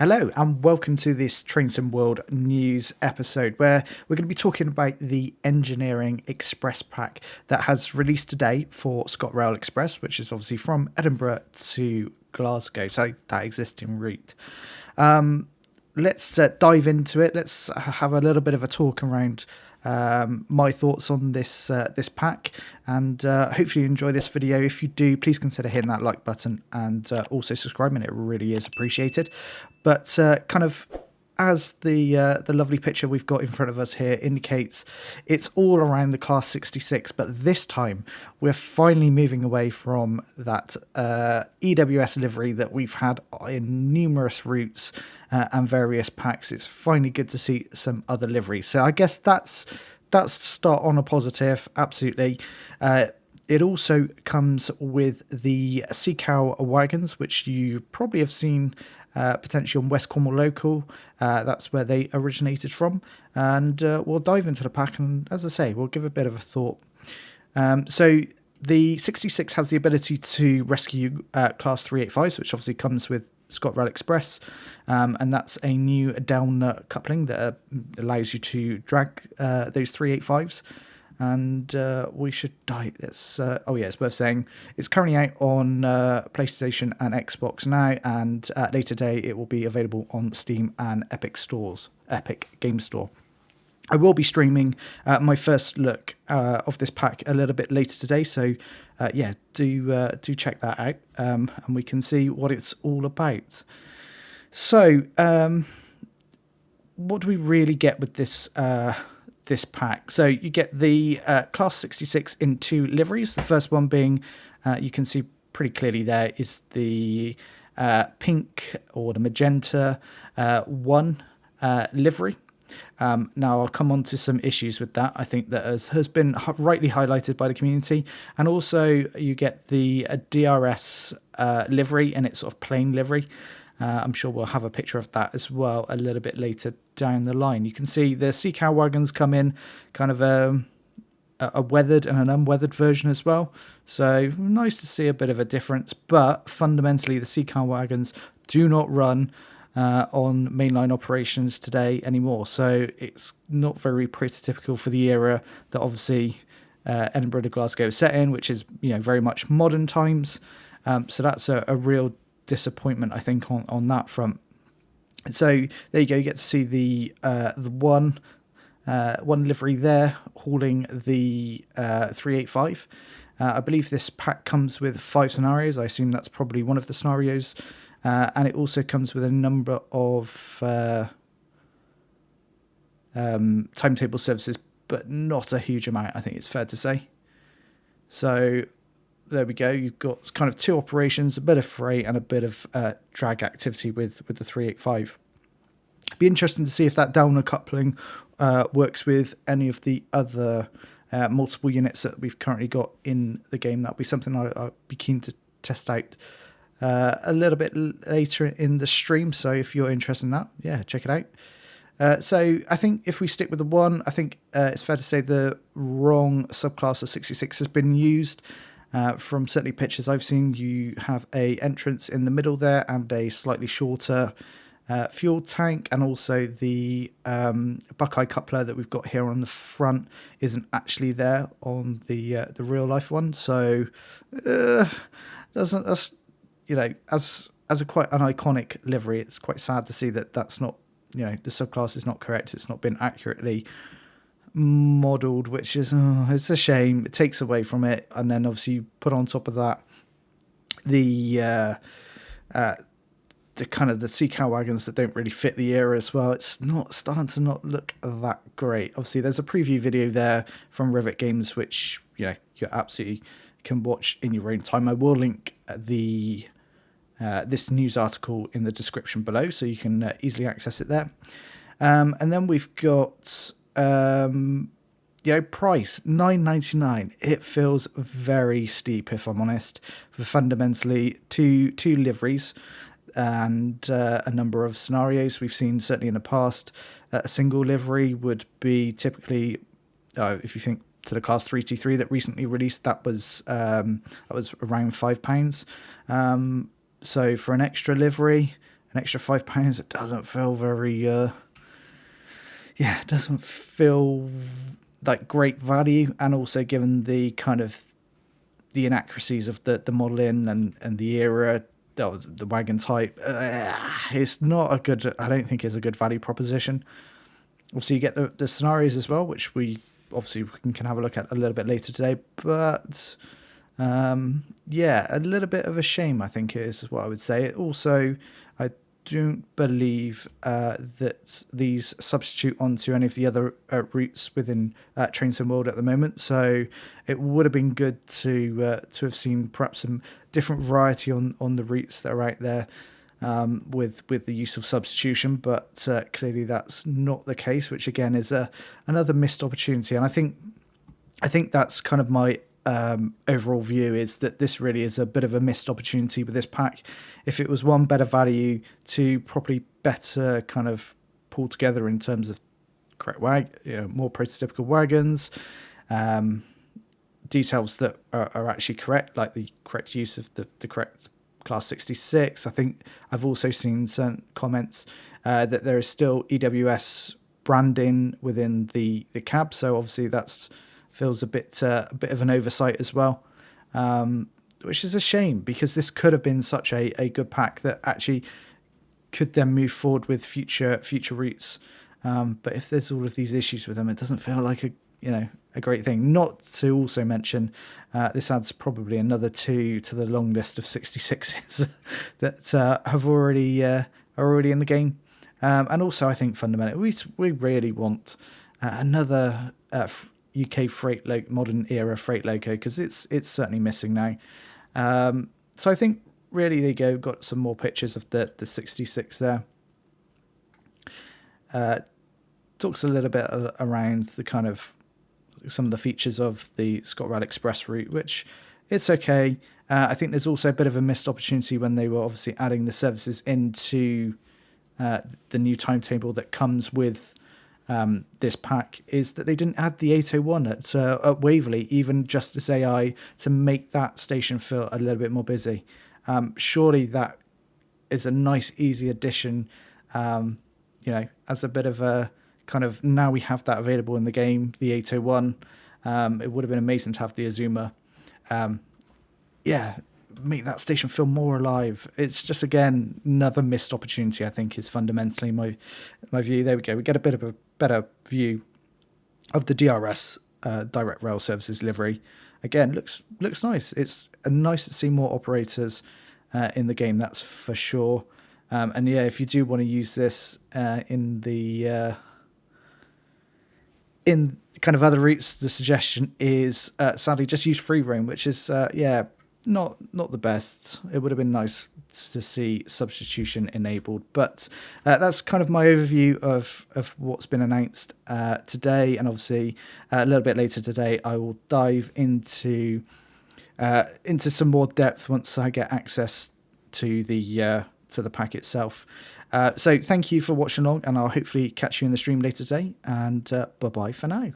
Hello and welcome to this Train Sim World news episode where we're going to be talking about the Engineering Express pack that has released today for ScotRail Express, which is obviously from Edinburgh to Glasgow, so that existing route. Let's dive into it. Let's have a little bit of a talk around my thoughts on this pack, and hopefully you enjoy this video. If you do, please consider hitting that like button and also subscribing. It really is appreciated. But kind of as the lovely picture we've got in front of us here indicates, it's all around the Class 66, but this time we're finally moving away from that EWS livery that we've had in numerous routes and various packs. It's finally good to see some other liveries. So I guess that's start on a positive, absolutely. It also comes with the Sea Cow wagons, which you probably have seen potentially on West Cornwall Local. That's where they originated from. And we'll dive into the pack, and as I say, we'll give a bit of a thought. So the 66 has the ability to rescue Class 385s, which obviously comes with ScotRail Express, and that's a new down coupling that allows you to drag those 385s. And we should dive this. It's worth saying it's currently out on PlayStation and Xbox now, and later today it will be available on Steam and Epic Game Store. I will be streaming my first look of this pack a little bit later today, so do check that out, and we can see what it's all about. So, what do we really get with this pack? So you get the Class 66 in two liveries. The first one being, you can see pretty clearly there, is the pink or the magenta 1 livery. Now I'll come on to some issues with that. I think that has been rightly highlighted by the community, and also you get the DRS livery and its sort of plain livery. I'm sure we'll have a picture of that as well a little bit later down the line. You can see the Sea Cow wagons come in kind of a weathered and an unweathered version as well. So nice to see a bit of a difference, but fundamentally the Sea Cow wagons do not run on mainline operations today anymore. So it's not very prototypical for the era that obviously Edinburgh to Glasgow is set in, which is very much modern times. So that's a real disappointment, I think, on that front. So there you go. You get to see the one livery there hauling the 385. I believe this pack comes with 5 scenarios. I assume that's probably one of the scenarios, and it also comes with a number of timetable services, but not a huge amount, I think it's fair to say. So there we go. You've got kind of 2 operations, a bit of freight and a bit of drag activity with the 385. Be interesting to see if that downer coupling works with any of the other multiple units that we've currently got in the game. That'll be something I'll be keen to test out a little bit later in the stream. So if you're interested in that, check it out. So I think if we stick with the 1, I think it's fair to say the wrong subclass of 66 has been used. From certainly pictures I've seen, you have a entrance in the middle there and a slightly shorter fuel tank, and also the Buckeye coupler that we've got here on the front isn't actually there on the real life one. So that's as a quite an iconic livery, it's quite sad to see that that's not, the subclass is not correct. It's not been accurately modelled, which is it's a shame. It takes away from it, and then obviously you put on top of that the kind of the Sea Cow wagons that don't really fit the era as well. It's not starting to not look that great. Obviously there's a preview video there from Rivet Games, which you absolutely can watch in your own time. I will link the this news article in the description below, so you can easily access it there. And then we've got price $9.99. It feels very steep, if I'm honest, for fundamentally two liveries and a number of scenarios. We've seen certainly in the past a single livery would be typically, if you think to the Class 323 that recently released, that was around £5. So for an extra livery, an extra £5, it doesn't feel very, it doesn't feel like great value. And also given the kind of the inaccuracies of the modelling and the era, the wagon type, it's not a good, I don't think it's a good value proposition. Obviously, you get the scenarios as well, which we obviously can have a look at a little bit later today. But a little bit of a shame, I think it is what I would say. Also, I don't believe that these substitute onto any of the other routes within Train Sim World at the moment. So it would have been good to have seen perhaps some different variety on the routes that are out there. With the use of substitution, but clearly that's not the case, which again is another missed opportunity. And I think that's kind of my overall view, is that this really is a bit of a missed opportunity with this pack. If it was one, better value, two, probably better kind of pulled together in terms of correct more prototypical wagons, details that are actually correct, like the correct use of the correct Class 66. I think I've also seen certain comments that there is still EWS branding within the cab, so obviously that's feels a bit of an oversight as well, which is a shame, because this could have been such a good pack that actually could then move forward with future routes. But if there's all of these issues with them, it doesn't feel like a great thing. Not to also mention, this adds probably another 2 to the long list of 66s that are already in the game. And also, I think fundamentally, we really want another UK modern era freight loco, because it's certainly missing now. So I think really they got some more pictures of the 66 there. Talks a little bit around the kind of some of the features of the ScotRail Express route, which it's okay. I think there's also a bit of a missed opportunity when they were obviously adding the services into the new timetable that comes with this pack, is that they didn't add the 801 at Waverly, even just as AI, to make that station feel a little bit more busy. Surely that is a nice, easy addition, as a bit of a kind of, now we have that available in the game, the 801. It would have been amazing to have the Azuma. Make that station feel more alive. It's just, again, another missed opportunity, I think, is fundamentally my view. There we go. We get a bit of a better view of the DRS, Direct Rail Services livery. Again, looks nice. It's nice to see more operators in the game, that's for sure. If you do want to use this in the in kind of other routes, the suggestion is sadly just use free roam, which is not the best. It would have been nice to see substitution enabled, but that's kind of my overview of what's been announced today. And obviously a little bit later today I will dive into some more depth once I get access to the pack itself. So thank you for watching along, and I'll hopefully catch you in the stream later today, and bye bye for now.